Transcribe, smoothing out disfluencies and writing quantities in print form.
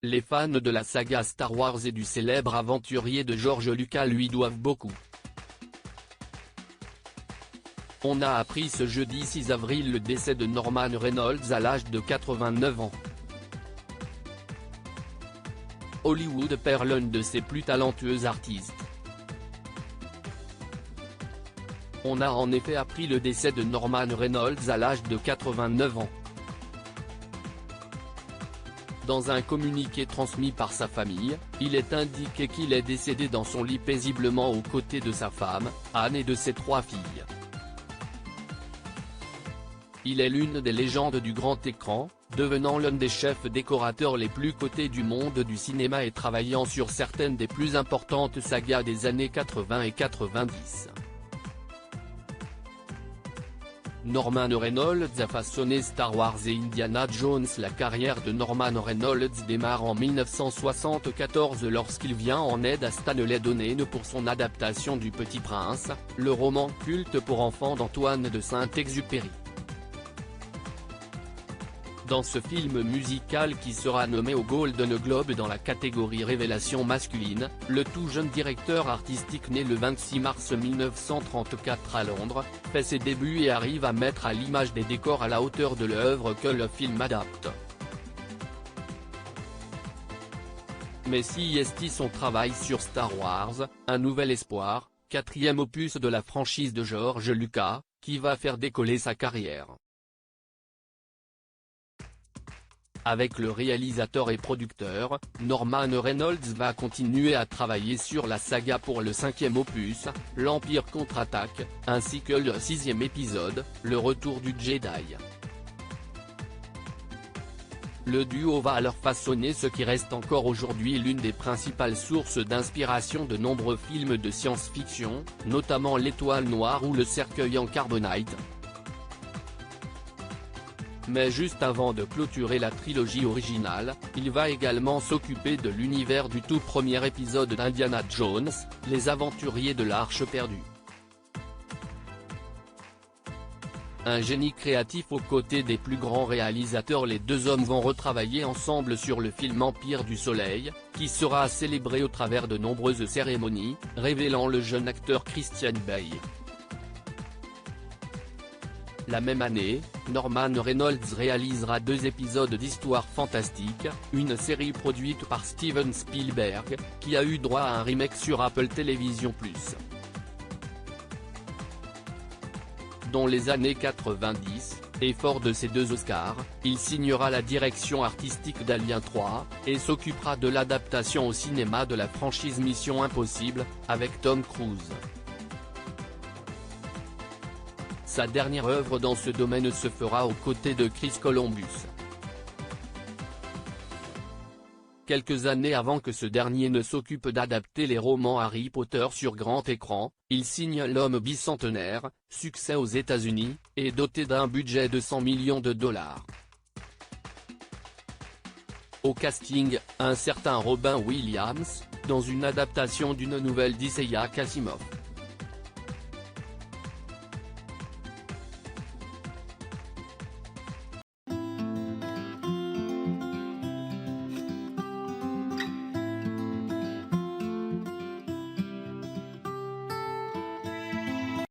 Les fans de la saga Star Wars et du célèbre aventurier de George Lucas lui doivent beaucoup. On a appris ce jeudi 6 avril le décès de Norman Reynolds à l'âge de 89 ans. Hollywood perd l'un de ses plus talentueux artistes. On a en effet appris le décès de Norman Reynolds à l'âge de 89 ans. Dans un communiqué transmis par sa famille, il est indiqué qu'il est décédé dans son lit paisiblement aux côtés de sa femme, Anne et de ses 3 filles. Il est l'une des légendes du grand écran, devenant l'un des chefs décorateurs les plus cotés du monde du cinéma et travaillant sur certaines des plus importantes sagas des années 80 et 90. Norman Reynolds a façonné Star Wars et Indiana Jones. La carrière de Norman Reynolds démarre en 1974 lorsqu'il vient en aide à Stanley Donen pour son adaptation du Petit Prince, le roman culte pour enfants d'Antoine de Saint-Exupéry. Dans ce film musical qui sera nommé au Golden Globe dans la catégorie révélation masculine, le tout jeune directeur artistique né le 26 mars 1934 à Londres, fait ses débuts et arrive à mettre à l'image des décors à la hauteur de l'œuvre que le film adapte. Mais si est son travail sur Star Wars, Un Nouvel Espoir, 4e opus de la franchise de George Lucas, qui va faire décoller sa carrière. Avec le réalisateur et producteur, Norman Reynolds va continuer à travailler sur la saga pour le 5e opus, l'Empire contre-attaque, ainsi que le 6e épisode, Le Retour du Jedi. Le duo va alors façonner ce qui reste encore aujourd'hui l'une des principales sources d'inspiration de nombreux films de science-fiction, notamment L'Étoile Noire ou Le Cercueil en Carbonite. Mais juste avant de clôturer la trilogie originale, il va également s'occuper de l'univers du tout premier épisode d'Indiana Jones, Les Aventuriers de l'Arche perdue. Un génie créatif aux côtés des plus grands réalisateurs, les deux hommes vont retravailler ensemble sur le film Empire du Soleil, qui sera célébré au travers de nombreuses cérémonies, révélant le jeune acteur Christian Bale. La même année, Norman Reynolds réalisera 2 épisodes d'Histoire fantastique, une série produite par Steven Spielberg, qui a eu droit à un remake sur Apple TV+. Dans les années 90, et fort de ses 2 Oscars, il signera la direction artistique d'Alien 3, et s'occupera de l'adaptation au cinéma de la franchise Mission Impossible, avec Tom Cruise. Sa dernière œuvre dans ce domaine se fera aux côtés de Chris Columbus. Quelques années avant que ce dernier ne s'occupe d'adapter les romans Harry Potter sur grand écran, il signe L'Homme bicentenaire, succès aux États-Unis, et doté d'un budget de 100 millions de dollars. Au casting, un certain Robin Williams, dans une adaptation d'une nouvelle d'Isaiah Asimov.